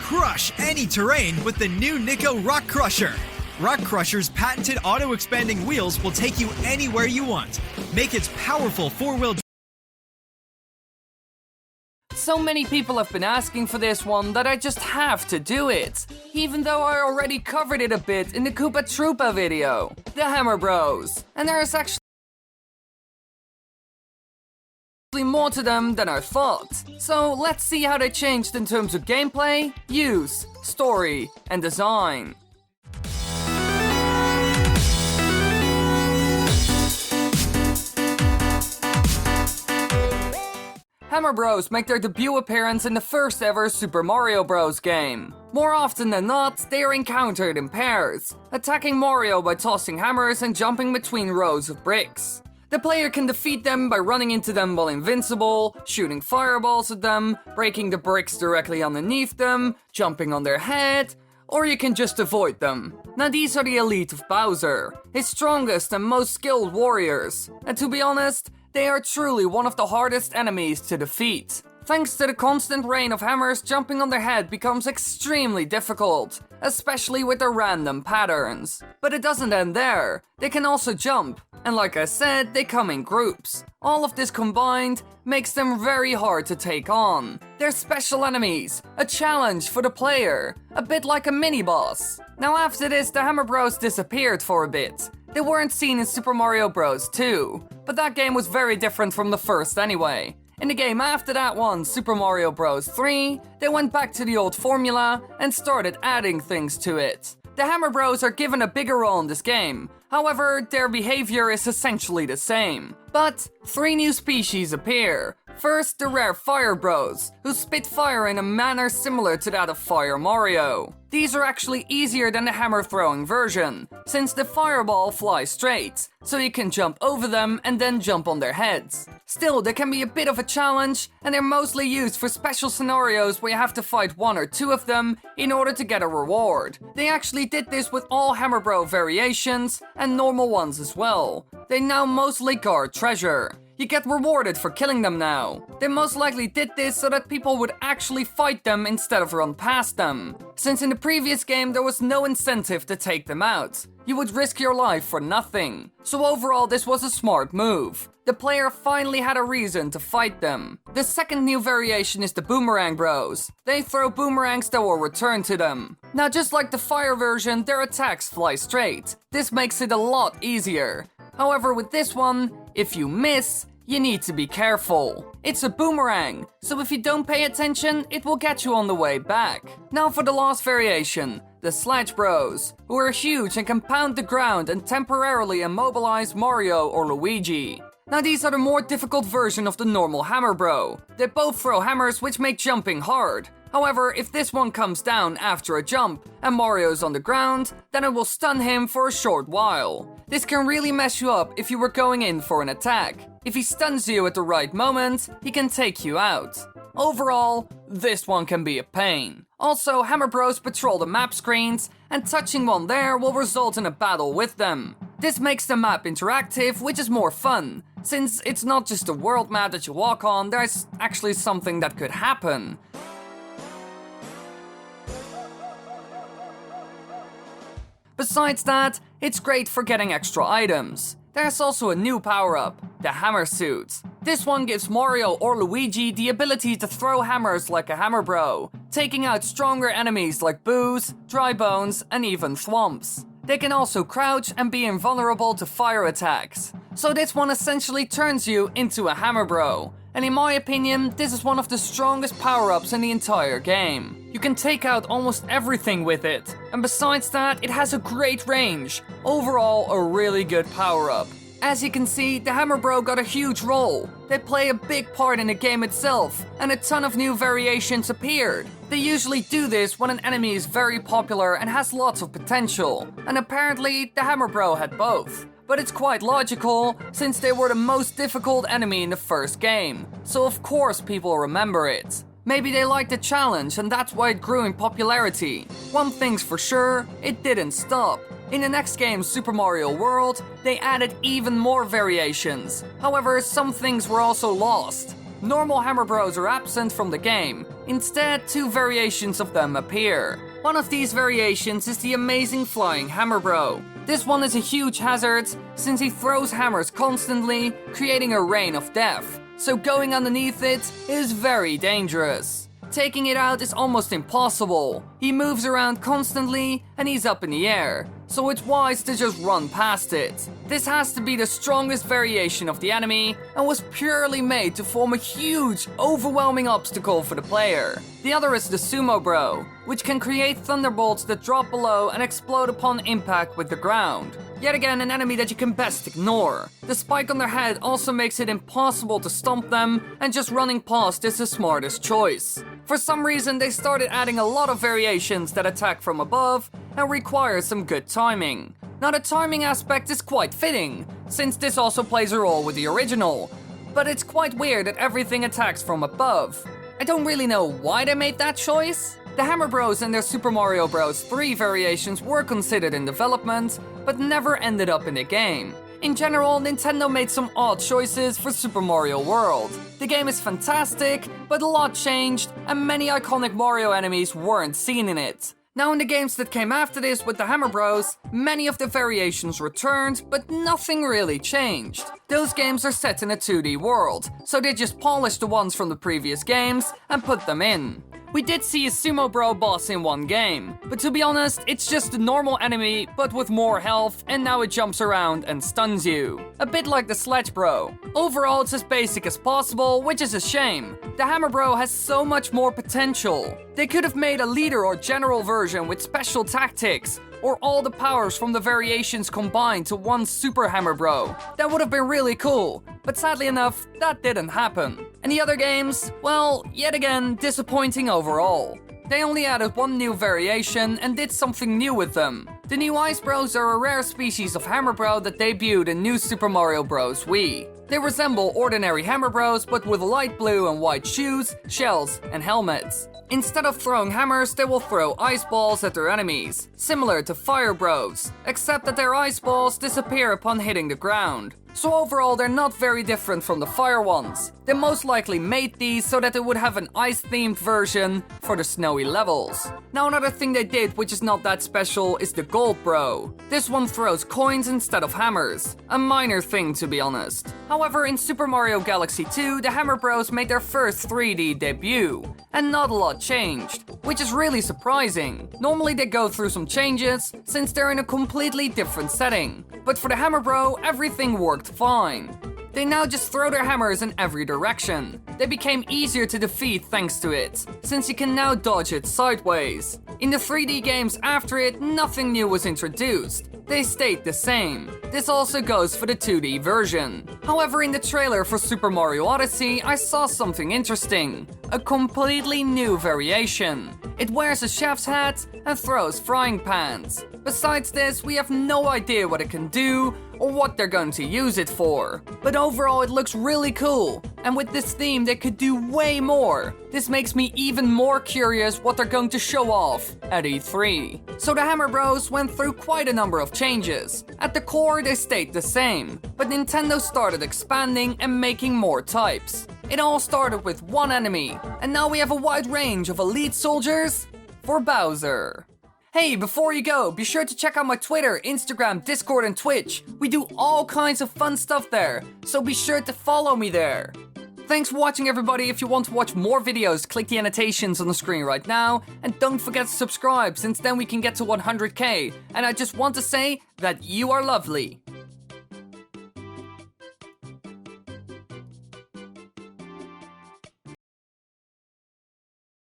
Crush any terrain with the new Nikko Rock Crusher. Rock Crusher's patented auto-expanding wheels will take you anywhere you want. Make its powerful four-wheel. So many people have been asking for this one that I just have to do it, even though I already covered it a bit in the Koopa Troopa video, the Hammer Bros, and there is actually more to them than I thought. So let's see how they changed in terms of gameplay, use, story, and design. Hammer Bros make their debut appearance in the first ever Super Mario Bros. Game. More often than not, they are encountered in pairs, attacking Mario by tossing hammers and jumping between rows of bricks. The player can defeat them by running into them while invincible, shooting fireballs at them, breaking the bricks directly underneath them, jumping on their head, or you can just avoid them. Now these are the elite of Bowser, his strongest and most skilled warriors, and to be honest, they are truly one of the hardest enemies to defeat. Thanks to the constant rain of hammers, jumping on their head becomes extremely difficult, especially with their random patterns. But it doesn't end there, they can also jump, and like I said, they come in groups. All of this combined makes them very hard to take on. They're special enemies, a challenge for the player, a bit like a mini-boss. Now after this, the Hammer Bros disappeared for a bit. They weren't seen in Super Mario Bros. 2, but that game was very different from the first anyway. In the game after that one, Super Mario Bros. 3, they went back to the old formula and started adding things to it. The Hammer Bros are given a bigger role in this game, however, their behavior is essentially the same. But 3 new species appear. First, the rare Fire Bros, who spit fire in a manner similar to that of Fire Mario. These are actually easier than the hammer-throwing version, since the fireball flies straight, so you can jump over them and then jump on their heads. Still, they can be a bit of a challenge, and they're mostly used for special scenarios where you have to fight 1 or 2 of them in order to get a reward. They actually did this with all Hammer Bro variations, and normal ones as well. They now mostly guard treasure. You get rewarded for killing them now. They most likely did this so that people would actually fight them instead of run past them. Since in the previous game there was no incentive to take them out. You would risk your life for nothing. So overall this was a smart move. The player finally had a reason to fight them. The second new variation is the Boomerang Bros. They throw boomerangs that will return to them. Now just like the fire version, their attacks fly straight. This makes it a lot easier. However, with this one, if you miss, you need to be careful. It's a boomerang, so if you don't pay attention, it will get you on the way back. Now for the last variation, the Sledge Bros, who are huge and can pound the ground and temporarily immobilize Mario or Luigi. Now these are the more difficult version of the normal Hammer Bro. They both throw hammers which make jumping hard. However, if this one comes down after a jump and Mario's on the ground, then it will stun him for a short while. This can really mess you up if you were going in for an attack. If he stuns you at the right moment, he can take you out. Overall, this one can be a pain. Also, Hammer Bros patrol the map screens, and touching one there will result in a battle with them. This makes the map interactive, which is more fun. Since it's not just a world map that you walk on, there's actually something that could happen. Besides that, it's great for getting extra items. There's also a new power-up, the Hammer Suit. This one gives Mario or Luigi the ability to throw hammers like a Hammer Bro, taking out stronger enemies like Boos, Dry Bones, and even Thwomps. They can also crouch and be invulnerable to fire attacks. So this one essentially turns you into a Hammer Bro. And in my opinion, this is one of the strongest power-ups in the entire game. You can take out almost everything with it, and besides that, it has a great range. Overall, a really good power-up. As you can see, the Hammer Bro got a huge role. They play a big part in the game itself, and a ton of new variations appeared. They usually do this when an enemy is very popular and has lots of potential, and apparently the Hammer Bro had both. But it's quite logical, since they were the most difficult enemy in the first game, so of course people remember it. Maybe they liked the challenge and that's why it grew in popularity. One thing's for sure, it didn't stop. In the next game, Super Mario World, they added even more variations. However, some things were also lost. Normal Hammer Bros are absent from the game, Instead, two variations of them appear. One of these variations is the amazing flying Hammer Bro. This one is a huge hazard, since he throws hammers constantly, creating a rain of death. So going underneath it is very dangerous. Taking it out is almost impossible. He moves around constantly and he's up in the air, so it's wise to just run past it. This has to be the strongest variation of the enemy and was purely made to form a huge, overwhelming obstacle for the player. The other is the Sumo Bro, which can create thunderbolts that drop below and explode upon impact with the ground. Yet again, an enemy that you can best ignore. The spike on their head also makes it impossible to stomp them, and just running past is the smartest choice. For some reason, they started adding a lot of variations that attack from above and require some good timing. Now, the timing aspect is quite fitting, since this also plays a role with the original, but it's quite weird that everything attacks from above. I don't really know why they made that choice. The Hammer Bros and their Super Mario Bros. 3 variations were considered in development, but never ended up in the game. In general, Nintendo made some odd choices for Super Mario World. The game is fantastic, but a lot changed, and many iconic Mario enemies weren't seen in it. Now, in the games that came after this with the Hammer Bros, many of the variations returned, but nothing really changed. Those games are set in a 2D world, so they just polished the ones from the previous games and put them in. We did see a Sumo Bro boss in one game, but to be honest, it's just a normal enemy, but with more health, and now it jumps around and stuns you. A bit like the Sledge Bro. Overall, it's as basic as possible, which is a shame. The Hammer Bro has so much more potential. They could have made a leader or general version with special tactics, or all the powers from the variations combined to one Super Hammer Bro. That would have been really cool, but sadly enough, that didn't happen. And the other games, well, yet again, disappointing overall. They only added one new variation and did something new with them. The new Ice Bros are a rare species of Hammer Bro that debuted in New Super Mario Bros. Wii. They resemble ordinary Hammer Bros, but with light blue and white shoes, shells, and helmets. Instead of throwing hammers, they will throw ice balls at their enemies, similar to Fire Bros, except that their ice balls disappear upon hitting the ground. So overall, they're not very different from the fire ones. They most likely made these so that they would have an ice-themed version for the snowy levels. Now, another thing they did, which is not that special, is the Gold Bro. This one throws coins instead of hammers. A minor thing, to be honest. However, in Super Mario Galaxy 2, the Hammer Bros made their first 3D debut, and not a lot changed, which is really surprising. Normally they go through some changes, since they're in a completely different setting. But for the Hammer Bro, everything worked fine. They now just throw their hammers in every direction. They became easier to defeat thanks to it, since you can now dodge it sideways. In the 3D games after it, nothing new was introduced. They stayed the same. This also goes for the 2D version. However, in the trailer for Super Mario Odyssey, I saw something interesting. A completely new variation. It wears a chef's hat and throws frying pans. Besides this, we have no idea what it can do or what they're going to use it for. But overall, it looks really cool. And with this theme, they could do way more. This makes me even more curious what they're going to show off at E3. So the Hammer Bros went through quite a number of changes. At the core, they stayed the same, but Nintendo started expanding and making more types. It all started with one enemy, and now we have a wide range of elite soldiers for Bowser. Hey, before you go, be sure to check out my Twitter, Instagram, Discord, and Twitch. We do all kinds of fun stuff there, so be sure to follow me there. Thanks for watching, everybody. If you want to watch more videos, click the annotations on the screen right now, and don't forget to subscribe, since then we can get to 100k. And I just want to say that you are lovely.